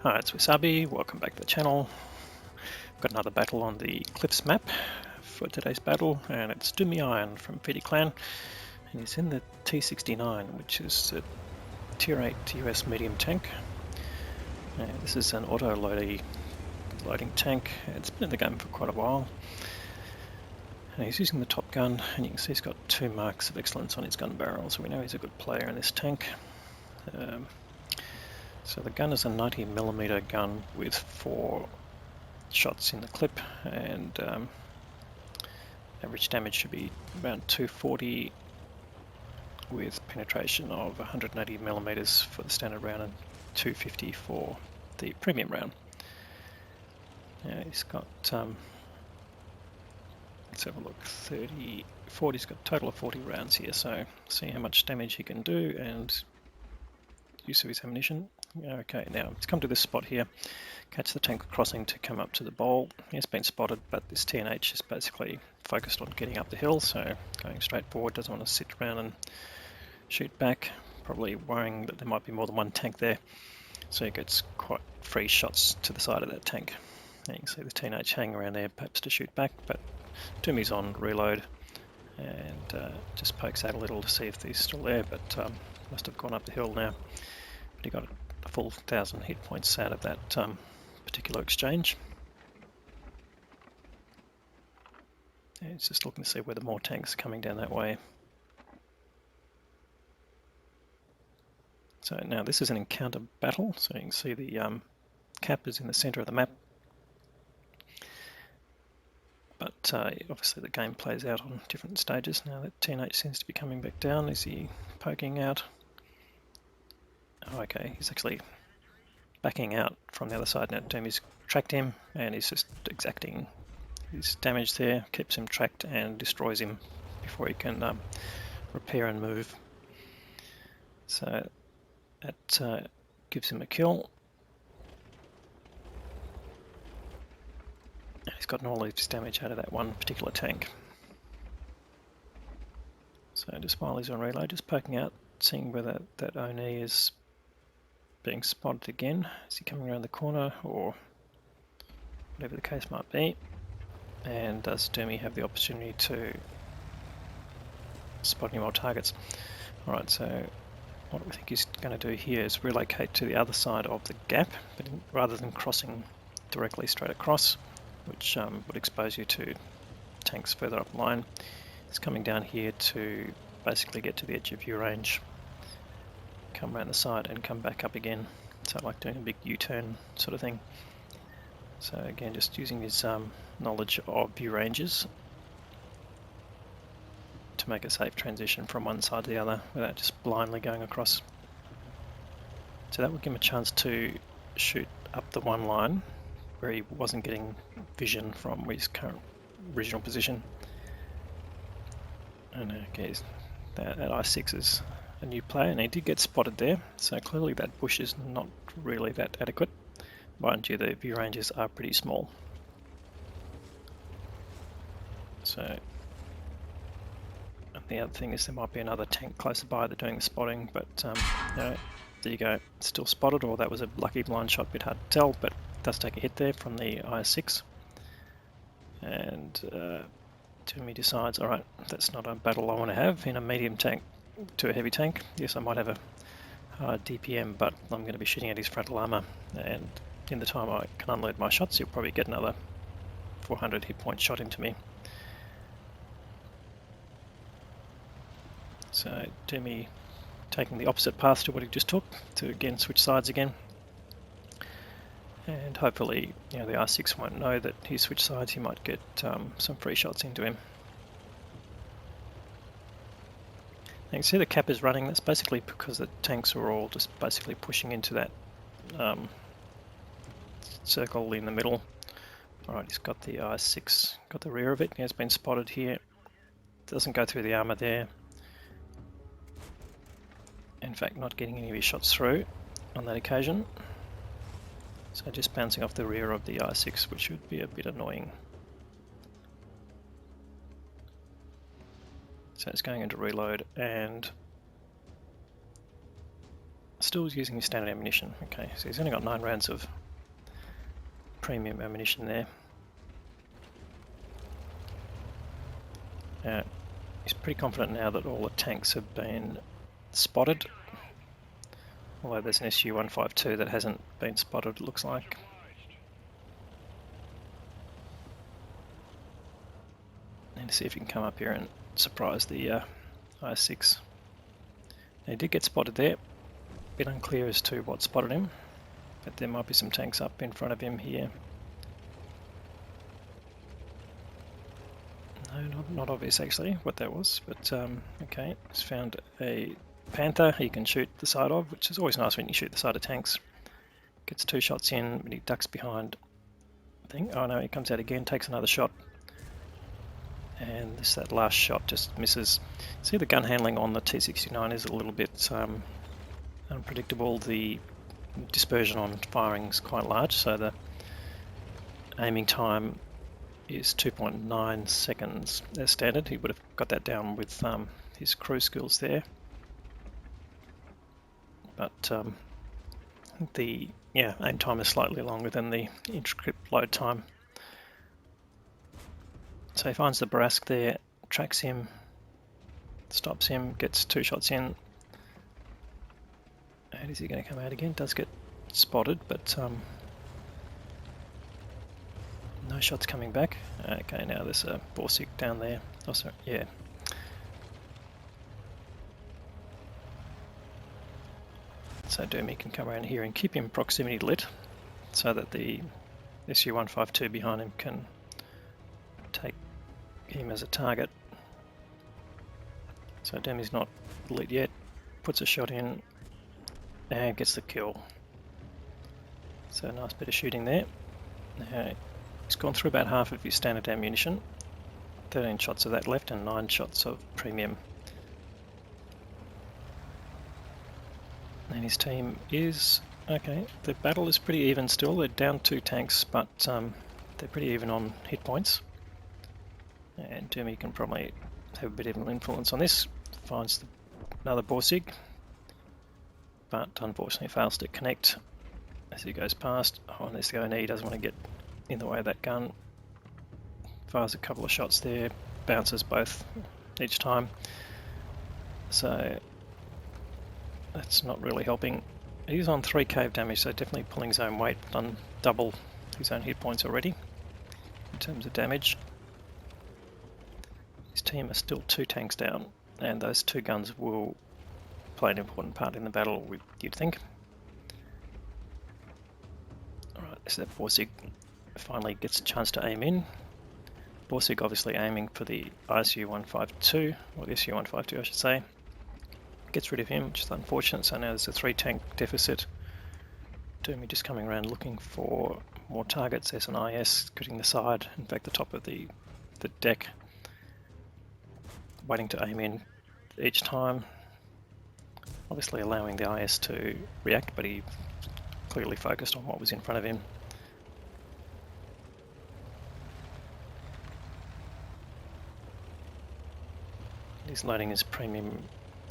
Hi, it's Wasabi. Welcome back to the channel. Got another battle on the Cliffs map for today's battle, and it's Doomy Iron from PD Clan, and he's in the T69, which is a Tier 8 US medium tank. And this is an auto-loading tank. It's been in the game for quite a while. And he's using the top gun, and you can see he's got 2 marks of excellence on his gun barrel, so we know he's a good player in this tank. So the gun is a 90mm gun with 4 shots in the clip, and average damage should be around 240 with penetration of 180mm for the standard round and 250 for the premium round. He's got, let's have a look, 40, he's got a total of 40 rounds here, so see how much damage he can do and use of his ammunition. Okay, now let's come to this spot here. Catch the tank crossing to come up to the bowl. He has been spotted, but this TNH is basically focused on getting up the hill, so going straight forward, doesn't want to sit around and shoot back, probably worrying that there might be more than one tank there, so he gets quite free shots to the side of that tank. Now you can see the TNH hanging around there, perhaps to shoot back, but Toomey's on reload and just pokes out a little to see if he's still there, but must have gone up the hill now. But he got a full 1,000 hit points out of that particular exchange. And it's just looking to see whether more tanks are coming down that way. So now this is an encounter battle, so you can see the cap is in the center of the map. But obviously the game plays out on different stages. Now that TNH seems to be coming back down. Is he poking out? Oh, okay, he's actually backing out from the other side. Now Doomy's tracked him and he's just exacting his damage there, keeps him tracked and destroys him before he can repair and move. So that gives him a kill. He's gotten all of his damage out of that one particular tank. So just while he's on reload, just poking out, seeing whether that Oni is being spotted again. Is he coming around the corner or whatever the case might be? And does Doomy have the opportunity to spot any more targets? Alright, so what we think he's going to do here is relocate to the other side of the gap, but rather than crossing directly straight across, which would expose you to tanks further up the line, he's coming down here to basically get to the edge of view range, come around the side and come back up again. So like doing a big U-turn sort of thing. So again, just using his knowledge of view ranges to make a safe transition from one side to the other without just blindly going across. So that would give him a chance to shoot up the one line where he wasn't getting vision from his current original position. And okay, that I6 is a new player, and he did get spotted there, so clearly that bush is not really that adequate. Mind you, the view ranges are pretty small. So, and the other thing is there might be another tank closer by that doing the spotting, but there you go, still spotted, or that was a lucky blind shot, a bit hard to tell, but it does take a hit there from the IS-6. And Toomey decides, alright, that's not a battle I want to have in a medium tank to a heavy tank. Yes, I might have a hard DPM, but I'm going to be shooting at his frontal armor, and in the time I can unload my shots, he'll probably get another 400 hit point shot into me. So Doomy taking the opposite path to what he just took, to again switch sides again. And hopefully, the R6 won't know that he switched sides, he might get some free shots into him. You can see the cap is running. That's basically because the tanks are all just basically pushing into that circle in the middle. Alright, he's got the I6, got the rear of it. He has been spotted here. Doesn't go through the armor there. In fact, not getting any of his shots through on that occasion. So just bouncing off the rear of the I6, which would be a bit annoying. So it's going into reload, and Still using his standard ammunition. Okay, so he's only got 9 rounds of premium ammunition there. He's pretty confident now that all the tanks have been spotted. Although there's an SU-152 that hasn't been spotted, it looks like. And see if he can come up here and surprise the IS-6. He did get spotted there. A bit unclear as to what spotted him, but there might be some tanks up in front of him here. No, not obvious actually what that was, but okay, he's found a Panther he can shoot the side of, which is always nice when you shoot the side of tanks. Gets 2 shots in, but he ducks behind the thing. Oh no, he comes out again, takes another shot. And that last shot just misses. See, the gun handling on the T69 is a little bit unpredictable. The dispersion on firing is quite large, so the aiming time is 2.9 seconds as standard. He would have got that down with his crew skills there. But the aim time is slightly longer than the intricate load time. So he finds the Barask there, tracks him, stops him, gets 2 shots in. And is he going to come out again? Does get spotted, but no shots coming back. Okay, now there's a Borsig down there. Oh, sorry, yeah. So Dermy can come around here and keep him proximity lit so that the SU-152 behind him can take him as a target. So Dermy's not lit yet, puts a shot in and gets the kill. So a nice bit of shooting there. Now, he's gone through about half of his standard ammunition, 13 shots of that left and 9 shots of premium. And his team is, okay, the battle is pretty even still. They're down 2 tanks, but they're pretty even on hit points. And Dermy can probably have a bit of an influence on this. Finds another Borsig, but unfortunately fails to connect as he goes past. Oh, and there's the ONE, he doesn't want to get in the way of that gun. Fires a couple of shots there, bounces both each time. So that's not really helping. He's on 3 cave damage, so definitely pulling his own weight, done double his own hit points already in terms of damage. His team are still 2 tanks down, and those 2 guns will play an important part in the battle, you'd think. Alright, so that Borsig finally gets a chance to aim in. Borsig obviously aiming for the ISU-152, or the SU-152 I should say. Gets rid of him, which is unfortunate, so now there's a 3 tank deficit. Dermy just coming around looking for more targets. There's an IS cutting the side, in fact the top of the deck, waiting to aim in each time. Obviously allowing the IS to react, but he clearly focused on what was in front of him. He's loading his premium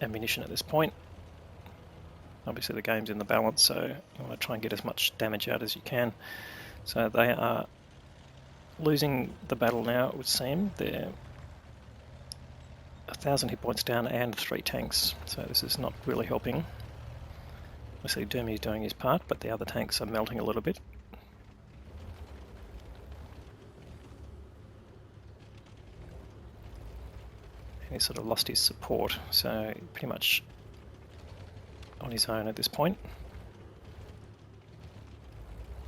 ammunition at this point. Obviously the game's in the balance, so you want to try and get as much damage out as you can. So they are losing the battle now, it would seem. They're 1,000 hit points down and 3 tanks, so this is not really helping. Obviously Dermy is doing his part, but the other tanks are melting a little bit. And he sort of lost his support, so pretty much on his own at this point.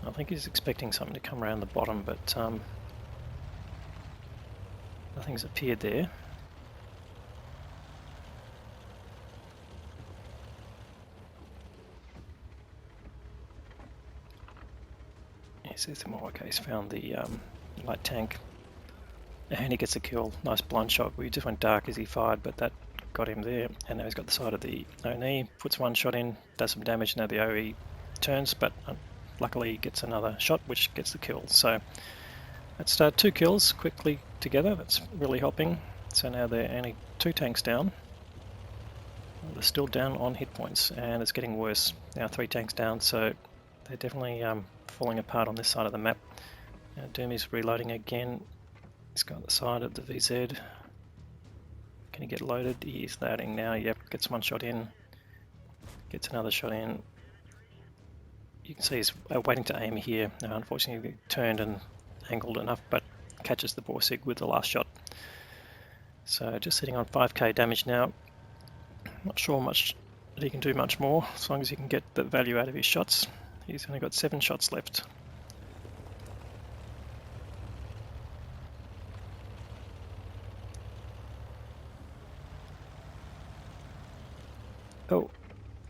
I think he's expecting something to come around the bottom, but nothing's appeared there. Yes, there's more. Okay, he's found the light tank. And he gets a kill. Nice blind shot. We just went dark as he fired, but that got him there. And now he's got the side of the ONE, puts 1 shot in, does some damage. Now the OE turns, but luckily he gets another shot, which gets the kill. So that's 2 kills quickly together. That's really helping. So now they're only 2 tanks down. They're still down on hit points, and it's getting worse. Now 3 tanks down, so they're definitely falling apart on this side of the map. Now Doomy's reloading again. He's got the side of the VZ. Can he get loaded? He's loading now. Yep, gets one shot in. Gets another shot in. You can see he's waiting to aim here. Now, unfortunately, he turned and angled enough, but catches the Borsig with the last shot. So just sitting on 5k damage now. Not sure much that he can do much more, as long as he can get the value out of his shots. He's only got 7 shots left. Oh,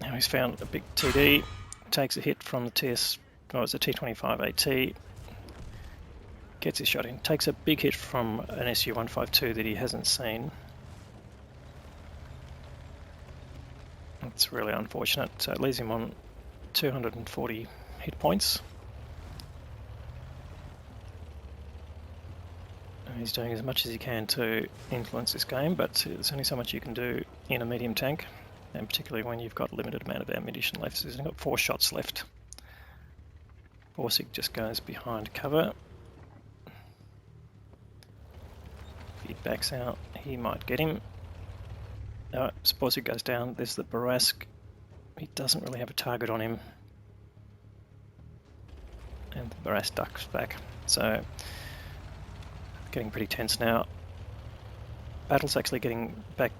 now he's found a big TD, takes a hit from the it's a T69 AT, gets his shot in, takes a big hit from an SU-152 that he hasn't seen. It's really unfortunate, so it leaves him on 240 hit points. And he's doing as much as he can to influence this game, but there's only so much you can do in a medium tank, and particularly when you've got a limited amount of ammunition left. So he's got 4 shots left. Borsig just goes behind cover. If he backs out, he might get him. No, Borsig goes down. There's the Barask. He doesn't really have a target on him. And the Barask ducks back. So, getting pretty tense now. Battle's actually getting back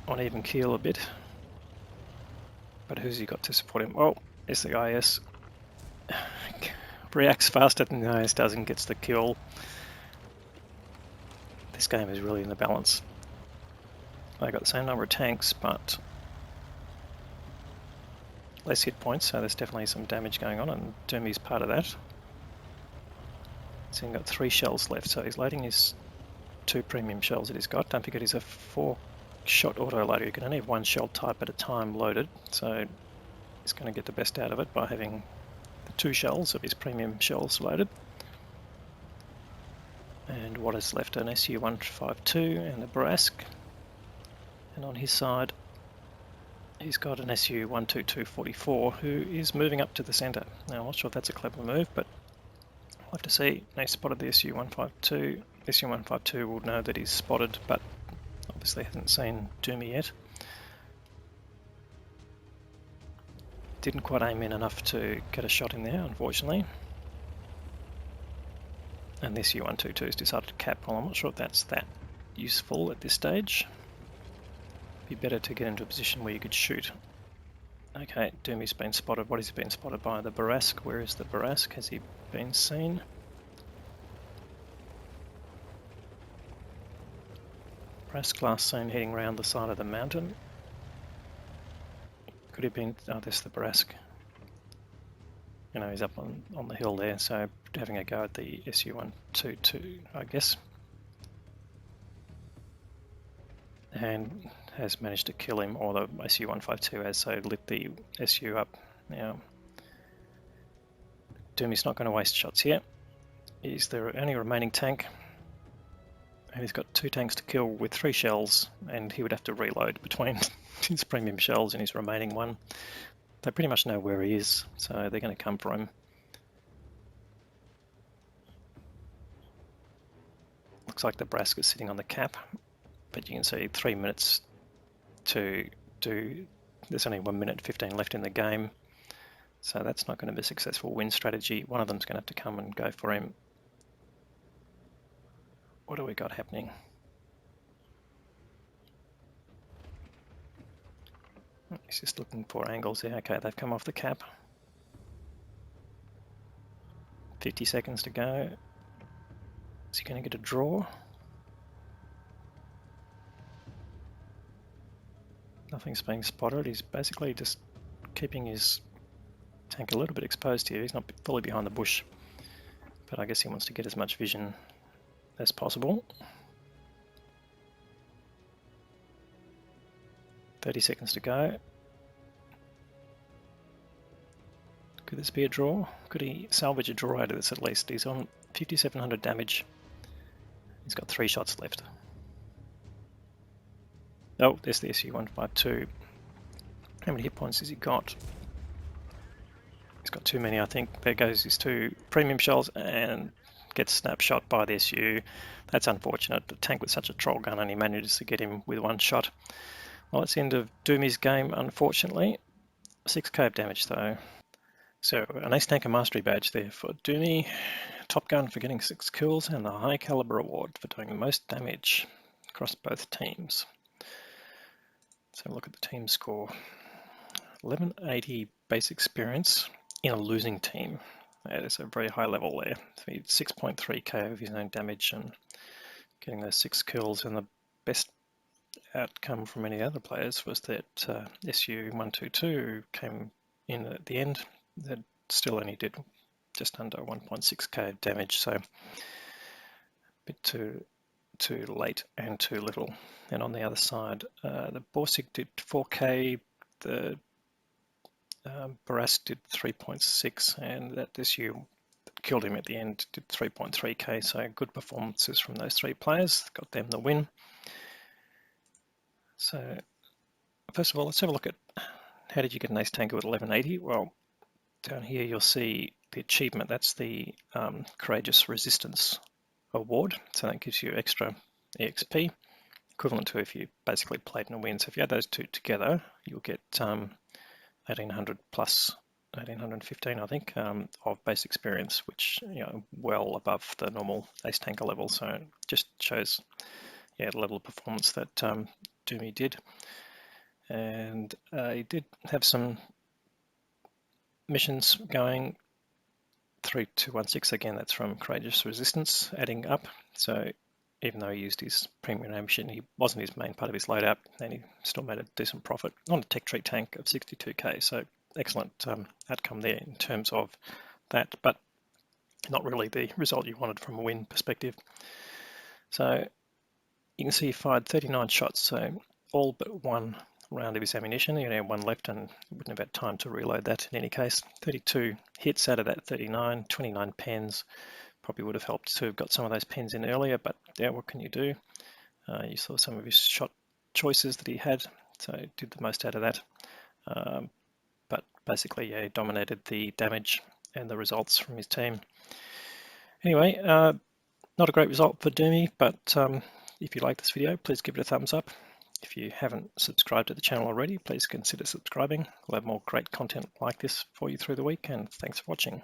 on even keel a bit. But who's he got to support him? Oh, it's the IS. Reacts faster than the IS does and gets the kill. This game is really in the balance. They got the same number of tanks, but less hit points, so there's definitely some damage going on, and Doomy's part of that. So he's got 3 shells left, so he's loading his 2 premium shells that he's got. Don't forget he's a 4-shot auto-loader. You can only have 1 shell type at a time loaded, so he's going to get the best out of it by having the 2 shells of his premium shells loaded. And what is left? An SU-152 and a Barask. And on his side, he's got an SU-122-44 who is moving up to the centre. Now, I'm not sure if that's a clever move, but I'll have to see. Now, he spotted the SU-152. SU-152 will know that he's spotted, but obviously hasn't seen Doomy yet. Didn't quite aim in enough to get a shot in there, unfortunately. And this SU-122's decided to cap. Well, I'm not sure if that's that useful at this stage. Be better to get into a position where you could shoot. Okay, Doomy's been spotted. What has he been spotted by? The Barask. Where is the Barask? Has he been seen? Barask last seen heading round the side of the mountain. Could have been... oh, there's the Barask. You know, he's up on the hill there, so having a go at the SU-122, I guess. And has managed to kill him, or the SU-152 has, so lit the SU up. Now, Doomy's not going to waste shots here. He's the only remaining tank, and he's got 2 tanks to kill with 3 shells, and he would have to reload between his premium shells and his remaining one. They pretty much know where he is, so they're going to come for him. Looks like the Barask is sitting on the cap, but you can see 3 minutes to do. There's only 1 minute 15 left in the game, so that's not going to be a successful win strategy. One of them's going to have to come and go for him. What do we got happening? He's just looking for angles there. Okay, they've come off the cap. 50 seconds to go. Is he going to get a draw? Nothing's being spotted. He's basically just keeping his tank a little bit exposed here. He's not fully behind the bush, but I guess he wants to get as much vision as possible. 30 seconds to go. Could this be a draw? Could he salvage a draw out of this at least? He's on 5,700 damage. He's got 3 shots left. Oh, there's the SU-152. How many hit points has he got? He's got too many, I think. There goes his 2 premium shells and gets snapshot by the SU. That's unfortunate. The tank with such a troll gun only manages to get him with 1 shot. Well, that's the end of Doomy's game, unfortunately. 6k of damage though. So an Ace Tanker Mastery badge there for Doomy. Top Gun for getting 6 kills and the High Caliber Award for doing the most damage across both teams. Let's have a look at the team score. 1180 base experience in a losing team. That is a very high level there. So he had 6.3k of his own damage and getting those 6 kills, and the best outcome from any other players was that SU122 came in at the end. That still only did just under 1.6k damage, so a bit too late and too little. And on the other side, the Borsig did 4k, the Barras did 3.6, and that SU that killed him at the end did 3.3k, so good performances from those 3 players, got them the win. So first of all, let's have a look at how did you get an Ace Tanker with 1180. Well, down here you'll see the achievement. That's the Courageous Resistance Award, so that gives you extra EXP, equivalent to if you basically played in a win. So if you add those 2 together, you'll get 1800 plus 1815, I think, of base experience, which, you know, well above the normal Ace Tanker level. So it just shows, yeah, the level of performance that Doomy did. And he did have some missions going. 3216, again, that's from Courageous Resistance, adding up. So even though he used his premium ammunition, he wasn't his main part of his loadout, and he still made a decent profit on a tech tree tank of 62k. So excellent outcome there in terms of that, but not really the result you wanted from a win perspective. So you can see he fired 39 shots, so all but 1 round of his ammunition. He only had 1 left and wouldn't have had time to reload that in any case. 32 hits out of that 39, 29 pens. Probably would have helped to have got some of those pens in earlier, but yeah, what can you do? You saw some of his shot choices that he had, so he did the most out of that. But basically, yeah, he dominated the damage and the results from his team. Anyway, not a great result for Doomy, but if you like this video, please give it a thumbs up. If you haven't subscribed to the channel already, please consider subscribing. We'll have more great content like this for you through the week, and thanks for watching.